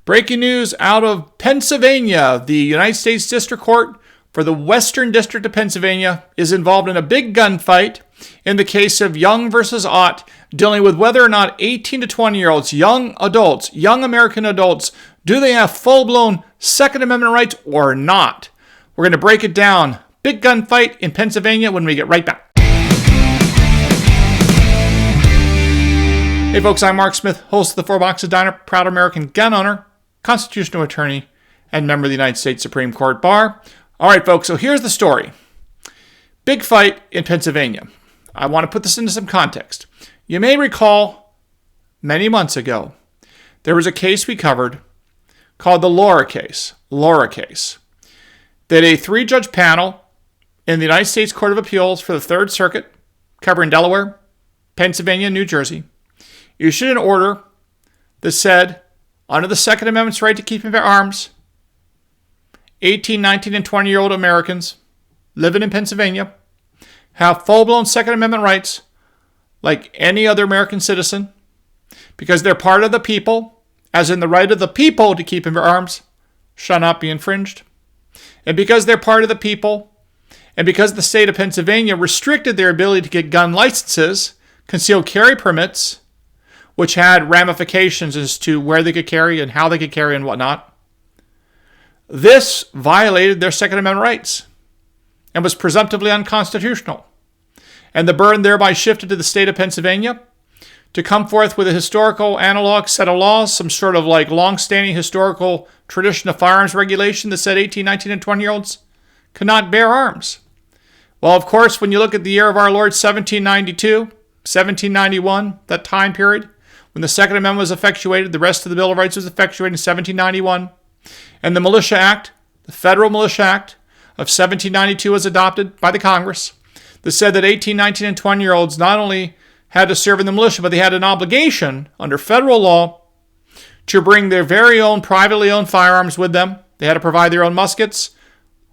Breaking news out of Pennsylvania. The United States District Court for the Western District of Pennsylvania is involved in a big gunfight in the case of Young versus Ott, dealing with whether or not 18 to 20-year-olds, young adults, young American adults, do they have full-blown Second Amendment rights or not? We're going to break it down. Big gunfight in Pennsylvania when we get right back. Hey folks, I'm Mark Smith, host of the Four Boxes Diner, proud American gun owner, constitutional attorney, and member of the United States Supreme Court Bar. All right, folks, so here's the story. Big fight in Pennsylvania. I want to put this into some context. You may recall many months ago, there was a case we covered called the Laura case, that a three-judge panel in the United States Court of Appeals for the Third Circuit, covering Delaware, Pennsylvania, and New Jersey, issued an order that said, under the Second Amendment's right to keep and bear arms, 18, 19, and 20-year-old Americans living in Pennsylvania have full-blown Second Amendment rights like any other American citizen because they're part of the people, as in the right of the people to keep and bear arms shall not be infringed. And because they're part of the people, and because the state of Pennsylvania restricted their ability to get gun licenses, concealed carry permits, which had ramifications as to where they could carry and how they could carry and whatnot, this violated their Second Amendment rights and was presumptively unconstitutional. And the burden thereby shifted to the state of Pennsylvania to come forth with a historical analog set of laws, some sort of like long-standing historical tradition of firearms regulation that said 18, 19, and 20-year-olds could not bear arms. Well, of course, when you look at the year of our Lord 1792, 1791, that time period, when the Second Amendment was effectuated, the rest of the Bill of Rights was effectuated in 1791, and the Militia Act, the Federal Militia Act of 1792 was adopted by the Congress that said that 18, 19, and 20-year-olds not only had to serve in the militia, but they had an obligation under federal law to bring their very own privately owned firearms with them. They had to provide their own muskets,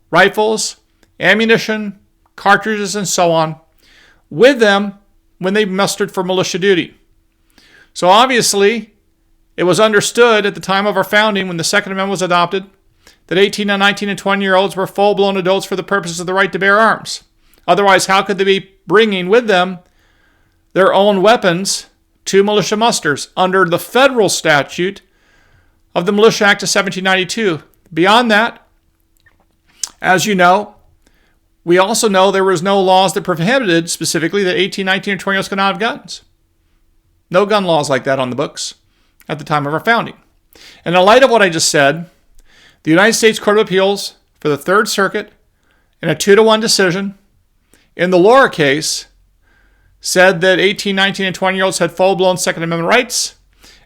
rifles, ammunition, cartridges, and so on with them when they mustered for militia duty. So obviously, it was understood at the time of our founding when the Second Amendment was adopted that 18, 19, and 20-year-olds were full-blown adults for the purposes of the right to bear arms. Otherwise, how could they be bringing with them their own weapons to militia musters under the federal statute of the Militia Act of 1792? Beyond that, as you know, we also know there was no laws that prohibited specifically that 18, 19, and 20-year-olds could not have guns. No gun laws like that on the books at the time of our founding. And in light of what I just said, the United States Court of Appeals for the Third Circuit, in a 2-1 decision, in the Laura case, said that 18, 19, and 20-year-olds had full-blown Second Amendment rights,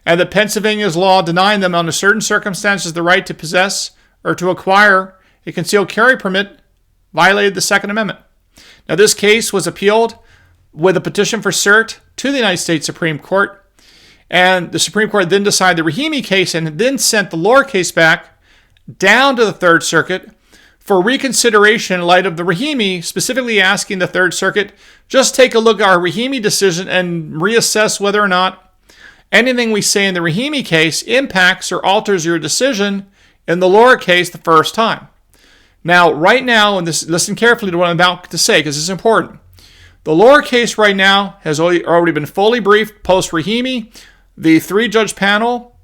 and that Pennsylvania's law denying them under certain circumstances the right to possess or to acquire a concealed carry permit violated the Second Amendment. Now, this case was appealed with a petition for cert to the United States Supreme Court, and the Supreme Court then decided the Rahimi case and then sent the Laura case back down to the Third Circuit for reconsideration in light of the Rahimi, specifically asking the Third Circuit, just take a look at our Rahimi decision and reassess whether or not anything we say in the Rahimi case impacts or alters your decision in the Laura case the first time. Now, right now, and listen carefully to what I'm about to say because it's important. The Laura case right now has already been fully briefed post-Rahimi. The three-judge panel,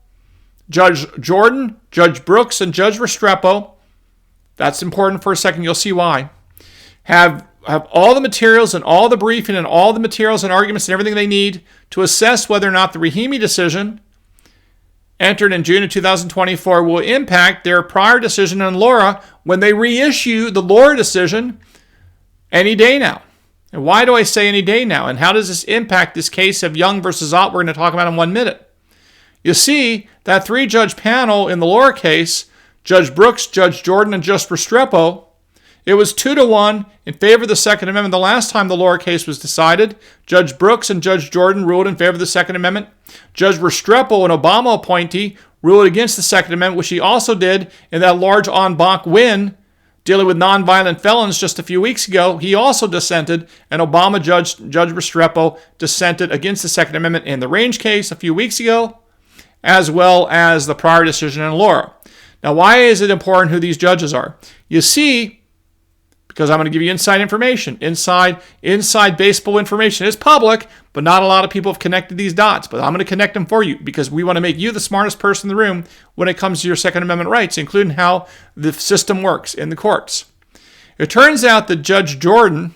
Judge Jordan, Judge Brooks, and Judge Restrepo, that's important for a second, you'll see why, have all the materials and all the briefing and all the materials and arguments and everything they need to assess whether or not the Rahimi decision entered in June of 2024 will impact their prior decision on Laura when they reissue the Laura decision any day now. And why do I say any day now? And how does this impact this case of Young versus Ott we're going to talk about in 1 minute? You see, that three-judge panel in the Laura case, Judge Brooks, Judge Jordan, and Judge Restrepo, it was 2-1 in favor of the Second Amendment the last time the Laura case was decided. Judge Brooks and Judge Jordan ruled in favor of the Second Amendment. Judge Restrepo, an Obama appointee, ruled against the Second Amendment, which he also did in that large en banc win dealing with nonviolent felons just a few weeks ago. He also dissented, and Obama Judge Restrepo dissented against the Second Amendment in the Range case a few weeks ago. as well as the prior decision in Laura. Now, why is it important who these judges are? You see, because I'm going to give you inside information. Inside baseball information is public, but not a lot of people have connected these dots. But I'm going to connect them for you because we want to make you the smartest person in the room when it comes to your Second Amendment rights, including how the system works in the courts. It turns out that Judge Jordan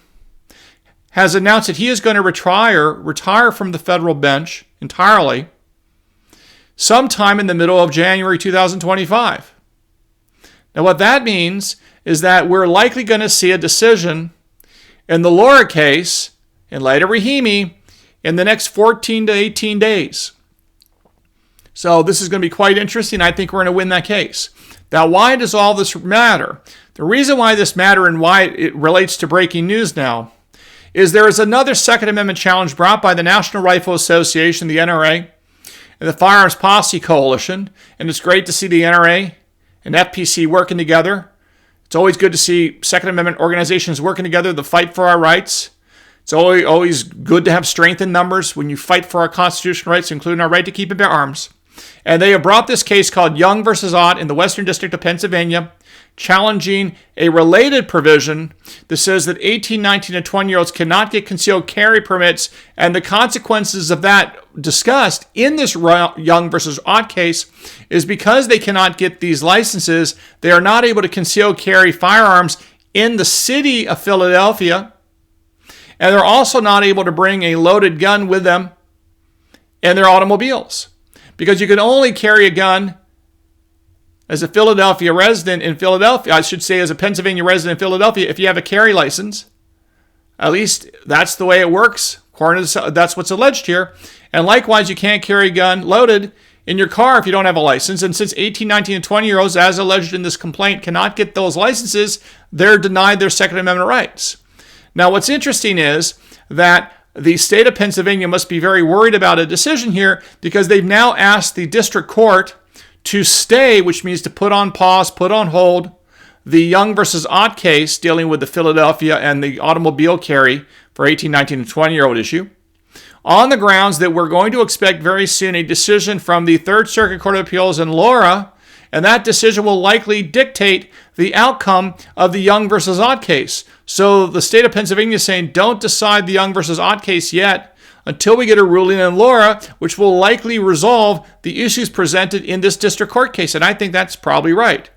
has announced that he is going to retire from the federal bench entirely sometime in the middle of January 2025. Now, what that means is that we're likely going to see a decision in the Laura case in light of Rahimi in the next 14 to 18 days. So this is going to be quite interesting. I think we're going to win that case. Now, why does all this matter? The reason why this matters and why it relates to breaking news now is there is another Second Amendment challenge brought by the National Rifle Association, the NRA, and the Firearms Policy Coalition. And it's great to see the NRA and FPC working together. It's always good to see Second Amendment organizations working together to fight for our rights. It's always good to have strength in numbers when you fight for our constitutional rights, including our right to keep and bear arms. And they have brought this case called Young versus Ott in the Western District of Pennsylvania, challenging a related provision that says that 18, 19, and 20-year-olds cannot get concealed carry permits, and the consequences of that discussed in this Young versus Ott case is because they cannot get these licenses, they are not able to conceal carry firearms in the city of Philadelphia, and they're also not able to bring a loaded gun with them in their automobiles, because you can only carry a gun as a Philadelphia resident in Philadelphia, I should say as a Pennsylvania resident in Philadelphia, if you have a carry license. At least that's the way it works. That's what's alleged here. And likewise, you can't carry a gun loaded in your car if you don't have a license. And since 18, 19, and 20-year-olds, as alleged in this complaint, cannot get those licenses, they're denied their Second Amendment rights. Now, what's interesting is that the state of Pennsylvania must be very worried about a decision here because they've now asked the district court to stay, which means to put on pause, put on hold, the Young versus Ott case dealing with the Philadelphia and the automobile carry for 18, 19, and 20-year-old issue, on the grounds that we're going to expect very soon a decision from the Third Circuit Court of Appeals in Laura, and that decision will likely dictate the outcome of the Young versus Ott case. So the state of Pennsylvania is saying, don't decide the Young versus Ott case yet until we get a ruling in Laura, which will likely resolve the issues presented in this district court case. And I think that's probably right.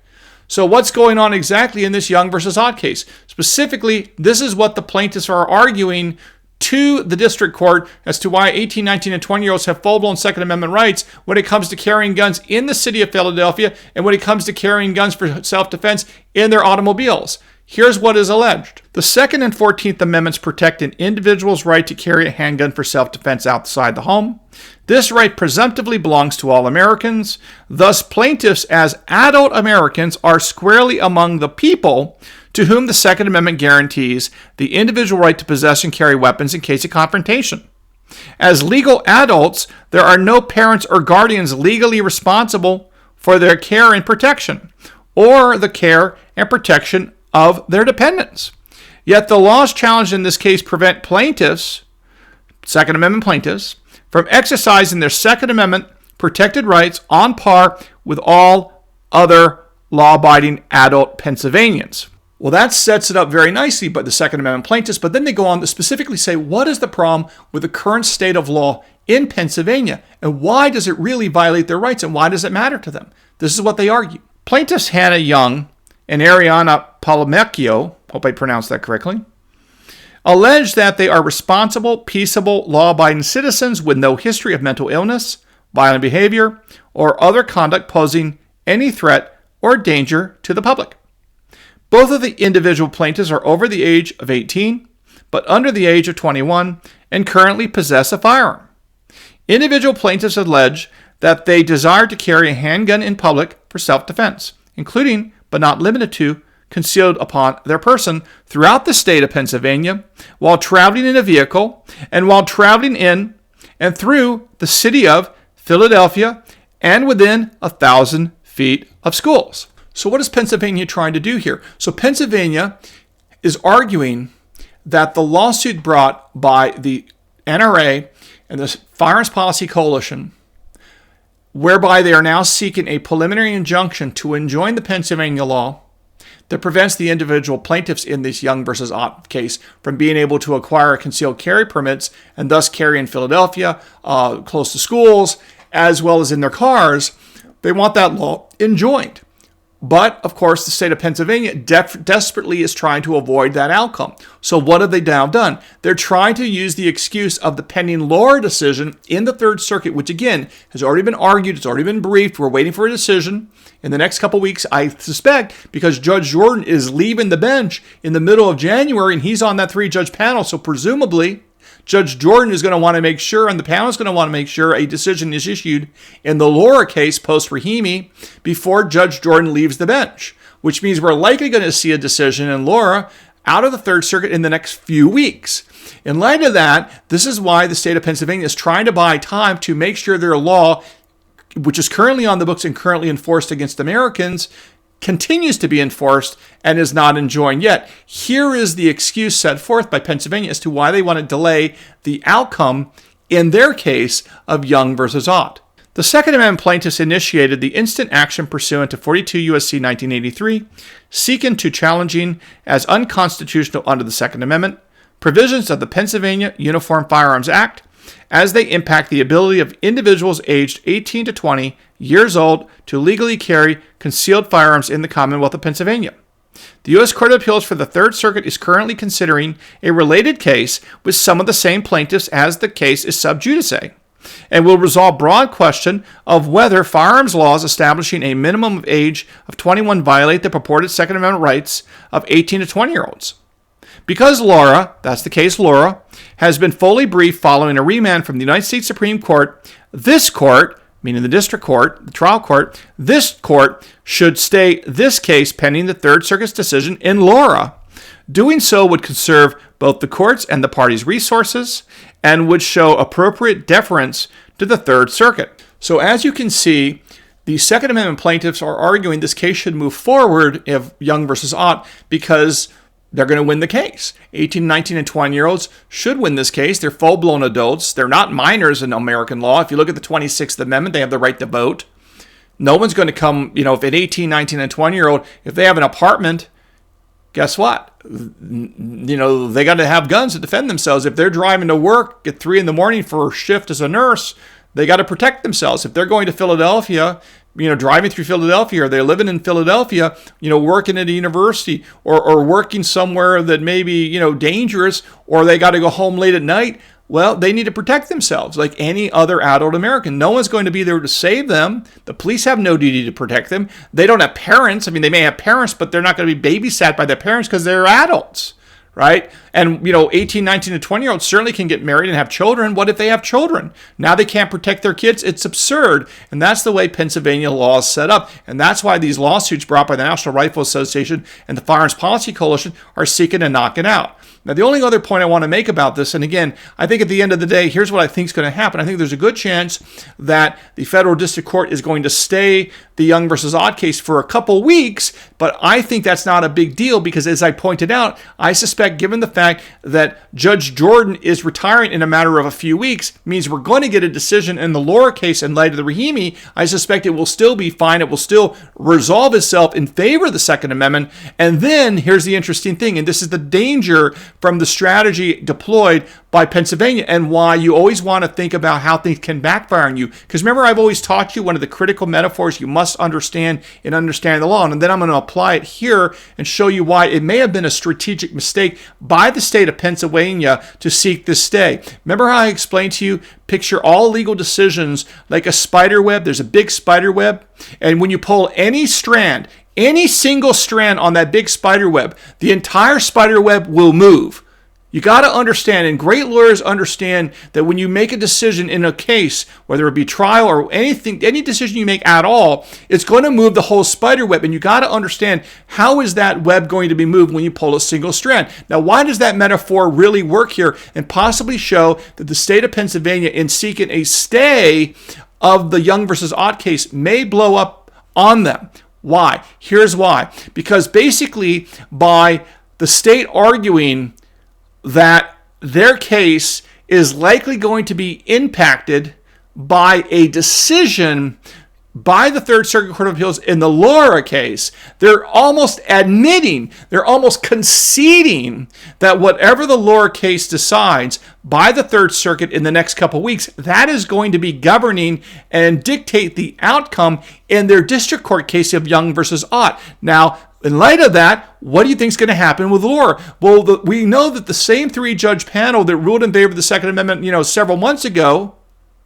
So what's going on exactly in this Young versus Ott case? Specifically, this is what the plaintiffs are arguing to the district court as to why 18, 19, and 20-year-olds have full-blown Second Amendment rights when it comes to carrying guns in the city of Philadelphia and when it comes to carrying guns for self-defense in their automobiles. Here's what is alleged. The Second and 14th Amendments protect an individual's right to carry a handgun for self-defense outside the home. This right presumptively belongs to all Americans. Thus, plaintiffs as adult Americans are squarely among the people to whom the Second Amendment guarantees the individual right to possess and carry weapons in case of confrontation. As legal adults, there are no parents or guardians legally responsible for their care and protection, or the care and protection of their dependents. Yet the laws challenged in this case prevent plaintiffs, Second Amendment plaintiffs, from exercising their Second Amendment protected rights on par with all other law-abiding adult Pennsylvanians. Well, that sets it up very nicely by the Second Amendment plaintiffs, but then they go on to specifically say, what is the problem with the current state of law in Pennsylvania, and why does it really violate their rights, and why does it matter to them? This is what they argue. Plaintiffs Hannah Young and Ariana Palomecchio, hope I pronounced that correctly, allege that they are responsible, peaceable, law-abiding citizens with no history of mental illness, violent behavior, or other conduct posing any threat or danger to the public. Both of the individual plaintiffs are over the age of 18, but under the age of 21, and currently possess a firearm. Individual plaintiffs allege that they desire to carry a handgun in public for self-defense, including, but not limited to, concealed upon their person throughout the state of Pennsylvania, while traveling in a vehicle, and while traveling in and through the city of Philadelphia, and within 1,000 feet of schools. So what is Pennsylvania trying to do here? So Pennsylvania is arguing that the lawsuit brought by the NRA and the Firearms Policy Coalition whereby they are now seeking a preliminary injunction to enjoin the Pennsylvania law that prevents the individual plaintiffs in this Young versus Ott case from being able to acquire concealed carry permits and thus carry in Philadelphia, close to schools, as well as in their cars. They want that law enjoined. But, of course, the state of Pennsylvania desperately is trying to avoid that outcome. So what have they now done? They're trying to use the excuse of the pending Laura decision in the Third Circuit, which, again, has already been argued. It's already been briefed. We're waiting for a decision in the next couple weeks, I suspect, because Judge Jordan is leaving the bench in the middle of January, and he's on that 3-judge panel. So presumably, Judge Jordan is going to want to make sure, and the panel is going to want to make sure, a decision is issued in the Laura case post-Rahimi before Judge Jordan leaves the bench, which means we're likely going to see a decision in Laura out of the Third Circuit in the next few weeks. In light of that, this is why the state of Pennsylvania is trying to buy time to make sure their law, which is currently on the books and currently enforced against Americans, continues to be enforced and is not enjoined yet. Here is the excuse set forth by Pennsylvania as to why they want to delay the outcome in their case of Young versus Ott. The Second Amendment plaintiffs initiated the instant action pursuant to 42 U.S.C. 1983, seeking to challenging as unconstitutional under the Second Amendment provisions of the Pennsylvania Uniform Firearms Act as they impact the ability of individuals aged 18 to 20 years old to legally carry concealed firearms in the Commonwealth of Pennsylvania. The U.S. Court of Appeals for the Third Circuit is currently considering a related case with some of the same plaintiffs as the case is sub judice, and will resolve broad question of whether firearms laws establishing a minimum of age of 21 violate the purported Second Amendment rights of 18 to 20-year-olds. Because Laura, that's the case Laura, has been fully briefed following a remand from the United States Supreme Court, this court, meaning the district court, the trial court, this court should stay this case pending the Third Circuit's decision in Laura. Doing so would conserve both the courts and the parties' resources and would show appropriate deference to the Third Circuit. So as you can see, the Second Amendment plaintiffs are arguing this case should move forward if Young versus Ott because they're going to win the case. 18, 19, and 20-year-olds should win this case. They're full-blown adults. They're not minors in American law. If you look at the 26th Amendment, they have the right to vote. No one's going to come, if an 18, 19, and 20-year-old, if they have an apartment, guess what? They got to have guns to defend themselves. If they're driving to work at 3 a.m. for a shift as a nurse, they got to protect themselves. If they're going to Philadelphia, driving through Philadelphia, or they're living in Philadelphia, working at a university or working somewhere that may be, dangerous, or they got to go home late at night, well, they need to protect themselves like any other adult American. No one's going to be there to save them. The police have no duty to protect them. They don't have parents. They may have parents, but they're not going to be babysat by their parents because they're adults. Right? And, 18, 19, and 20-year-olds certainly can get married and have children. What if they have children? Now they can't protect their kids. It's absurd. And that's the way Pennsylvania law is set up. And that's why these lawsuits brought by the National Rifle Association and the Firearms Policy Coalition are seeking to knock it out. Now, the only other point I want to make about this, and again, I think at the end of the day, here's what I think is going to happen. I think there's a good chance that the federal district court is going to stay the Young versus Ott case for a couple weeks, but I think that's not a big deal because, as I pointed out, I suspect, given the fact that Judge Jordan is retiring in a matter of a few weeks, means we're going to get a decision in the Laura case in light of the Rahimi. I suspect it will still be fine. It will still resolve itself in favor of the Second Amendment. And then here's the interesting thing, and this is the danger from the strategy deployed by Pennsylvania and why you always want to think about how things can backfire on you. Because remember, I've always taught you one of the critical metaphors you must understand in understanding the law. And then I'm going to apply it here and show you why it may have been a strategic mistake by the state of Pennsylvania to seek this stay. Remember how I explained to you, picture all legal decisions like a spider web. There's a big spider web. And when you pull any strand, any single strand on that big spider web, the entire spider web will move. You got to understand, and great lawyers understand, that when you make a decision in a case, whether it be trial or anything, any decision you make at all, it's going to move the whole spider web. And you got to understand, how is that web going to be moved when you pull a single strand? Now, why does that metaphor really work here and possibly show that the state of Pennsylvania, in seeking a stay of the Young versus Ott case, may blow up on them? Why? Here's why. Because basically, by the state arguing that their case is likely going to be impacted by a decision by the Third Circuit Court of Appeals in the Laura case. They're almost admitting, they're almost conceding that whatever the Laura case decides by the Third Circuit in the next couple of weeks, that is going to be governing and dictate the outcome in their district court case of Young versus Ott. Now, in light of that, what do you think is going to happen with Laura? Well, we know that the same three-judge panel that ruled in favor of the Second Amendment, several months ago,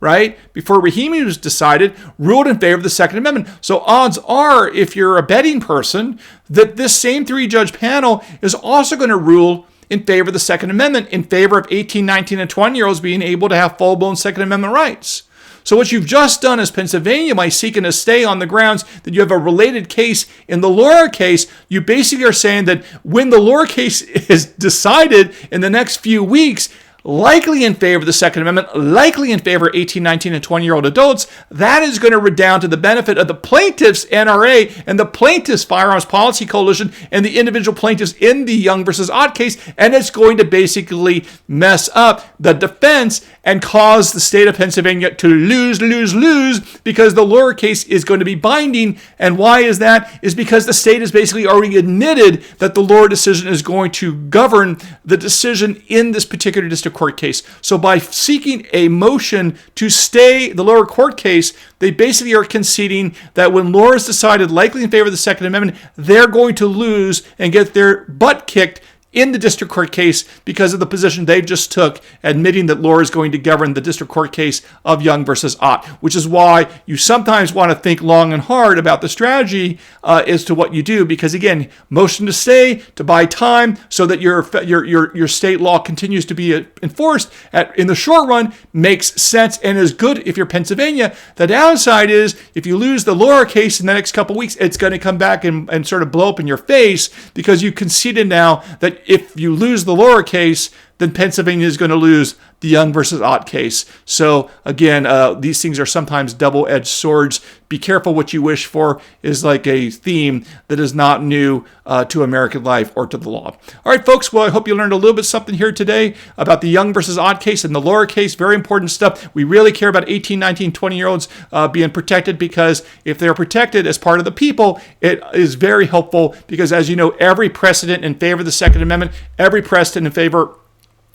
right, before Rahimi was decided, ruled in favor of the Second Amendment. So odds are, if you're a betting person, that this same three-judge panel is also going to rule in favor of the Second Amendment, in favor of 18, 19, and 20-year-olds being able to have full-blown Second Amendment rights. So what you've just done is Pennsylvania, by seeking a stay on the grounds that you have a related case in the Laura case, you basically are saying that when the Laura case is decided in the next few weeks, likely in favor of the Second Amendment, likely in favor of 18, 19, and 20-year-old adults, that is going to redound to the benefit of the Plaintiffs NRA and the Plaintiffs Firearms Policy Coalition and the individual plaintiffs in the Young versus Ott case, and it's going to basically mess up the defense and cause the state of Pennsylvania to lose, because the Laura case is going to be binding. And why is that? Is because the state has basically already admitted that the Laura decision is going to govern the decision in this particular district court case. So by seeking a motion to stay the lower court case, they basically are conceding that when Laura is decided likely in favor of the Second Amendment, they're going to lose and get their butt kicked in the district court case because of the position they just took, admitting that Laura is going to govern the district court case of Young versus Ott, which is why you sometimes want to think long and hard about the strategy as to what you do, because again, motion to stay, to buy time so that your state law continues to be enforced in the short run makes sense and is good if you're Pennsylvania. The downside is if you lose the Laura case in the next couple of weeks, it's going to come back and sort of blow up in your face because you conceded now that if you lose the Laura case, then Pennsylvania is going to lose the Young versus Ott case. So again, these things are sometimes double-edged swords. Be careful what you wish for is like a theme that is not new to American life or to the law. All right, folks. Well, I hope you learned a little bit something here today about the Young versus Ott case and the Laura case. Very important stuff. We really care about 18, 19, 20-year-olds being protected, because if they're protected as part of the people, it is very helpful because, as you know, every precedent in favor of the Second Amendment, every precedent in favor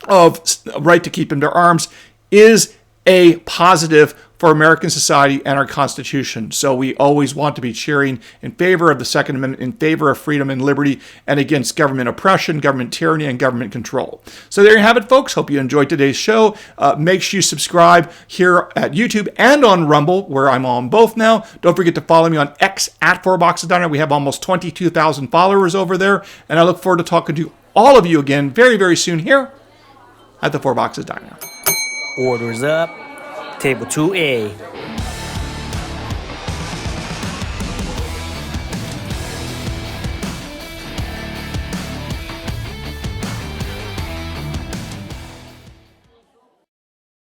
of right to keep and bear arms is a positive for American society and our Constitution. So we always want to be cheering in favor of the Second Amendment, in favor of freedom and liberty, and against government oppression, government tyranny, and government control. So there you have it, folks. Hope you enjoyed today's show. Make sure you subscribe here at YouTube and on Rumble, where I'm on both now. Don't forget to follow me on X at 4Boxes Diner. We have almost 22,000 followers over there, and I look forward to talking to all of you again very, very soon here at the 4Boxes Diner. Orders up. Table 2A.